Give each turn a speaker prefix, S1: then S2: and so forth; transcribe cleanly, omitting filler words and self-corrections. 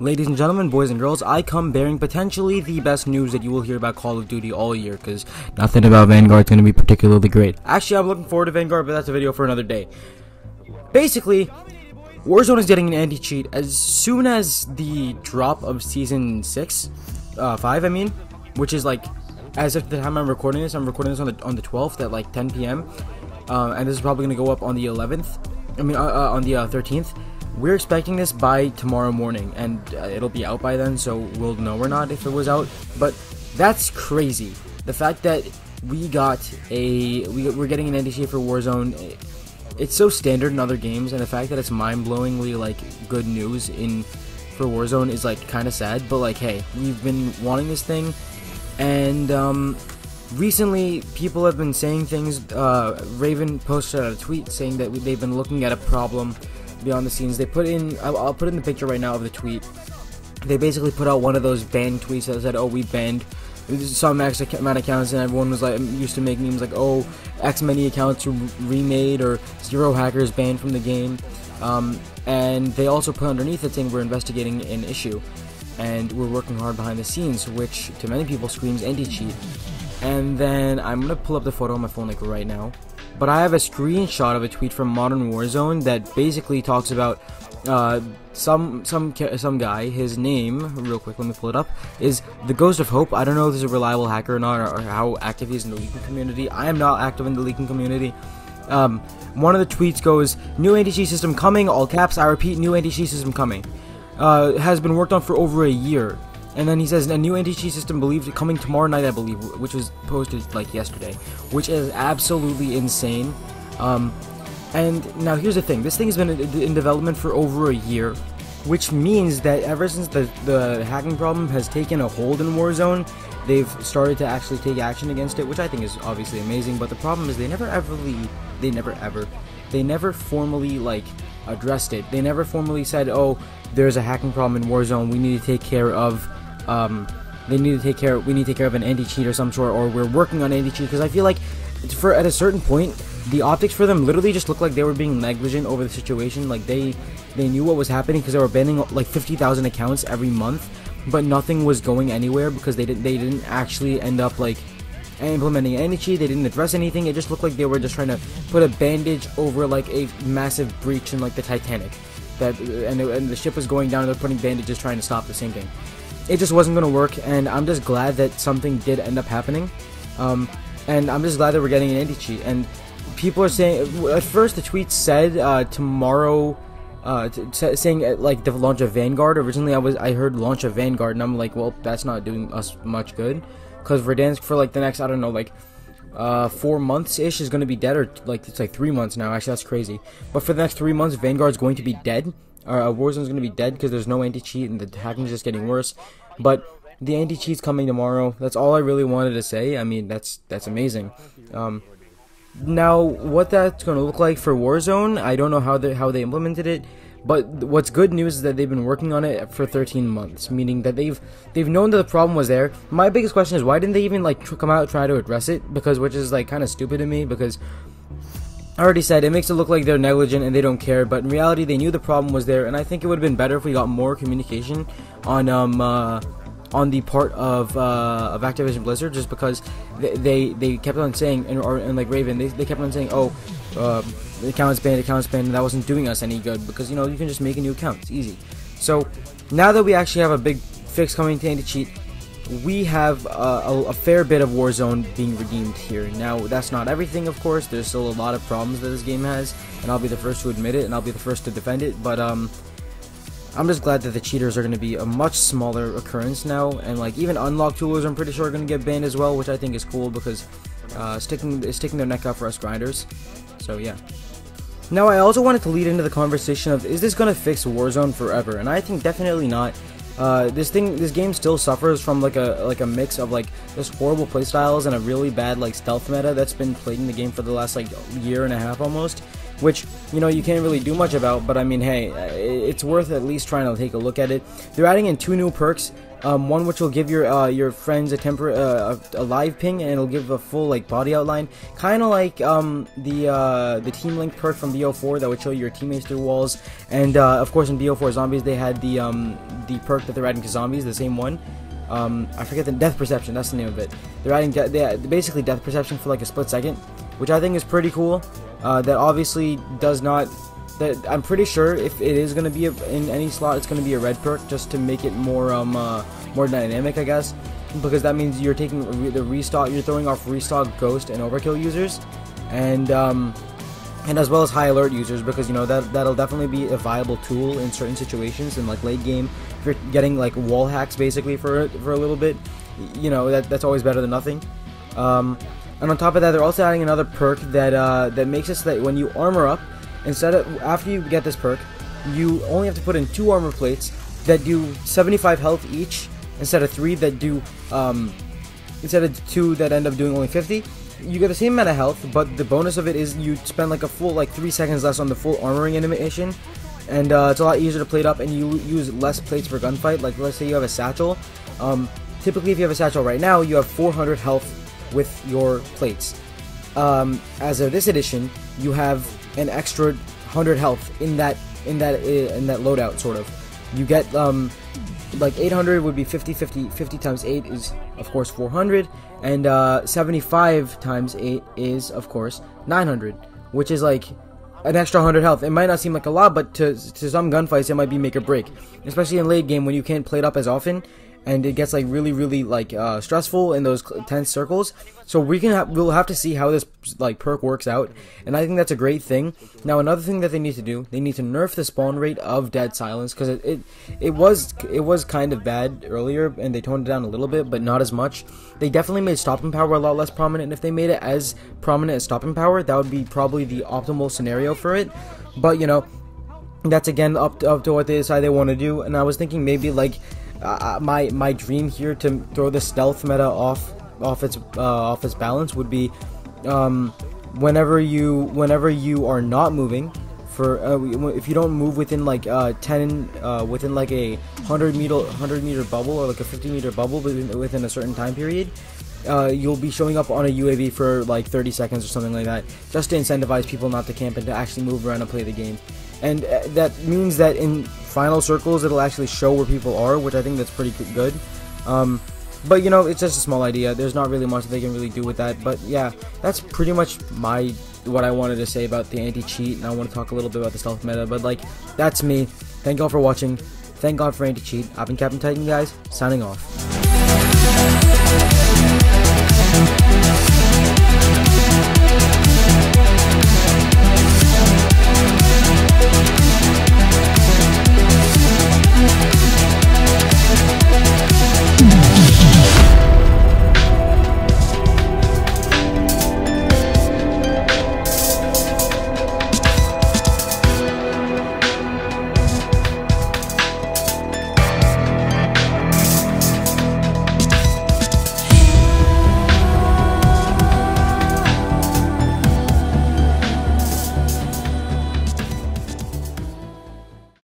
S1: Ladies and gentlemen, boys and girls, I come bearing potentially the best news that you will hear about Call of Duty all year, because nothing about Vanguard is going to be particularly great. Actually, I'm looking forward to Vanguard, but that's a video for another day. Basically, Warzone is getting an anti-cheat as soon as the drop of Season 5, I mean, which is like, as of the time I'm recording this on the 12th at like 10 p.m. And this is probably going to go up on the 11th, on the 13th. We're expecting this by tomorrow morning, and it'll be out by then, so we'll know or not if it was out. But that's crazy. The fact that we're getting an anti-cheat for Warzone, it's so standard in other games, and the fact that it's mind-blowingly like good news for Warzone is like kind of sad. But like, hey, we've been wanting this thing, and recently people have been saying things. Raven posted a tweet saying that they've been looking at a problem beyond the scenes. They put in, I'll put in the picture right now of the tweet. They basically put out one of those banned tweets that said, oh, we banned some X amount of accounts, and everyone was like, used to make memes like, oh, X many accounts were remade, or 0 hackers banned from the game. And they also put underneath it saying we're investigating an issue, and we're working hard behind the scenes, which to many people screams anti-cheat. And then I'm gonna pull up the photo on my phone like right now. But I have a screenshot of a tweet from Modern Warzone that basically talks about some guy. His name, real quick, let me pull it up, is the Ghost of Hope. I don't know if he's a reliable hacker or not, or how active he is in the leaking community. I am not active in the leaking community. One of the tweets goes, "New anti-cheat system coming," all caps. I repeat, new anti-cheat system coming. Has been worked on for over a year. And then he says a new anti-cheat system believed coming tomorrow night, I believe, which was posted like yesterday, which is absolutely insane. And now here's the thing: this thing has been in development for over a year, which means that ever since the hacking problem has taken a hold in Warzone, they've started to actually take action against it, which I think is obviously amazing. But the problem is they never formally like addressed it. They never formally said, oh, there's a hacking problem in Warzone, we need to take care of we need to take care of an anti-cheat or some sort, or we're working on anti-cheat. Because I feel like at a certain point, the optics for them literally just looked like they were being negligent over the situation. Like they knew what was happening because they were banning like 50,000 accounts every month, but nothing was going anywhere because they didn't actually end up like implementing anti-cheat. They didn't address anything. It just looked like they were just trying to put a bandage over like a massive breach in like the Titanic, and the ship was going down, and they're putting bandages trying to stop the sinking. It just wasn't going to work, and I'm just glad that something did end up happening. And I'm just glad that we're getting an anti-cheat. And people are saying, at first the tweet said tomorrow, saying like the launch of Vanguard. Originally I heard launch of Vanguard, and I'm like, well, that's not doing us much good, because Verdansk for like the next, I don't know, like 4 months ish is going to be dead, or like it's like 3 months now. Actually, that's crazy. But for the next 3 months, Vanguard's going to be dead. Warzone's going to be dead because there's no anti-cheat, and the hacking's just getting worse. But the anti-cheat's coming tomorrow. That's all I really wanted to say. I mean, that's amazing. Now, what that's going to look like for Warzone, I don't know how they implemented it. But what's good news is that they've been working on it for 13 months, meaning that they've known that the problem was there. My biggest question is, why didn't they even like come out and try to address it? Which is like kind of stupid to me, because I already said it makes it look like they're negligent and they don't care, but in reality they knew the problem was there. And I think it would have been better if we got more communication on the part of Activision Blizzard, just because they kept on saying, and like Raven, they kept on saying, oh, the account's banned, and that wasn't doing us any good, because, you know, you can just make a new account, it's easy. So now that we actually have a big fix coming to anti-cheat, we have a fair bit of Warzone being redeemed here. Now, that's not everything, of course. There's still a lot of problems that this game has, and I'll be the first to admit it, and I'll be the first to defend it, but I'm just glad that the cheaters are going to be a much smaller occurrence now, and like even unlock toolers I'm pretty sure are going to get banned as well, which I think is cool, because sticking their neck out for us grinders. So yeah. Now, I also wanted to lead into the conversation of, is this going to fix Warzone forever? And I think definitely not. This game still suffers from like a mix of like just horrible playstyles and a really bad like stealth meta that's been plaguing the game for the last like year and a half almost. which, you know, you can't really do much about, but I mean, hey, it's worth at least trying to take a look at it. They're adding in 2 new perks. One which will give your friends a live ping, and it'll give a full like body outline, kind of like the Team Link perk from BO4 that would show your teammates through walls. And of course in BO4 Zombies they had the perk that they're adding to Zombies, the same one. I forget the Death Perception. That's the name of it. They're adding basically Death Perception for like a split second, which I think is pretty cool. That obviously does not. That I'm pretty sure if it is going to be in any slot, it's going to be a red perk just to make it more more dynamic, I guess, because that means you're taking the restock, you're throwing off restock, ghost, and overkill users, and as well as high alert users, because you know that'll definitely be a viable tool in certain situations in like late game. If you're getting like wall hacks basically for a little bit, you know that's always better than nothing. And on top of that, they're also adding another perk that makes it so that when you armor up, instead of after you get this perk, you only have to put in 2 armor plates that do 75 health each, instead of 3 that do instead of 2 that end up doing only 50. You get the same amount of health, but the bonus of it is you spend like a full 3 seconds less on the full armoring animation, and it's a lot easier to plate up, and you use less plates per gunfight. Like let's say you have a satchel. Typically, if you have a satchel right now, you have 400 health with your plates. As of this edition, you have an extra 100 health in that loadout, sort of. You get like 800 would be 50 times 8 is of course 400, and 75 times 8 is of course 900, which is like an extra 100 health. It might not seem like a lot, but to some gunfights it might be make or break, especially in late game when you can't plate up as often, and it gets like really like stressful in those tense circles. So we'll have to see how this like perk works out, and I think that's a great thing. Now another thing that they need to do, they need to nerf the spawn rate of Dead Silence, because it was kind of bad earlier, and they toned it down a little bit, but not as much. They definitely made stopping power a lot less prominent, and if they made it as prominent as stopping power, that would be probably the optimal scenario for it. But you know, that's again up to what they decide they want to do. And I was thinking maybe like my dream here to throw the stealth meta off its balance would be whenever you are not moving, for if you don't move within like within like a 100 meter bubble, or like a 50 meter bubble within a certain time period, you'll be showing up on a UAV for like 30 seconds or something like that, just to incentivize people not to camp and to actually move around and play the game. And that means that in final circles it'll actually show where people are, which I think that's pretty good. But you know, it's just a small idea. There's not really much they can really do with that. But yeah, that's pretty much what I wanted to say about the anti-cheat, and I want to talk a little bit about the stealth meta. But like, that's me. Thank y'all for watching. Thank God for anti-cheat. I've been Captain Titan, guys, signing off.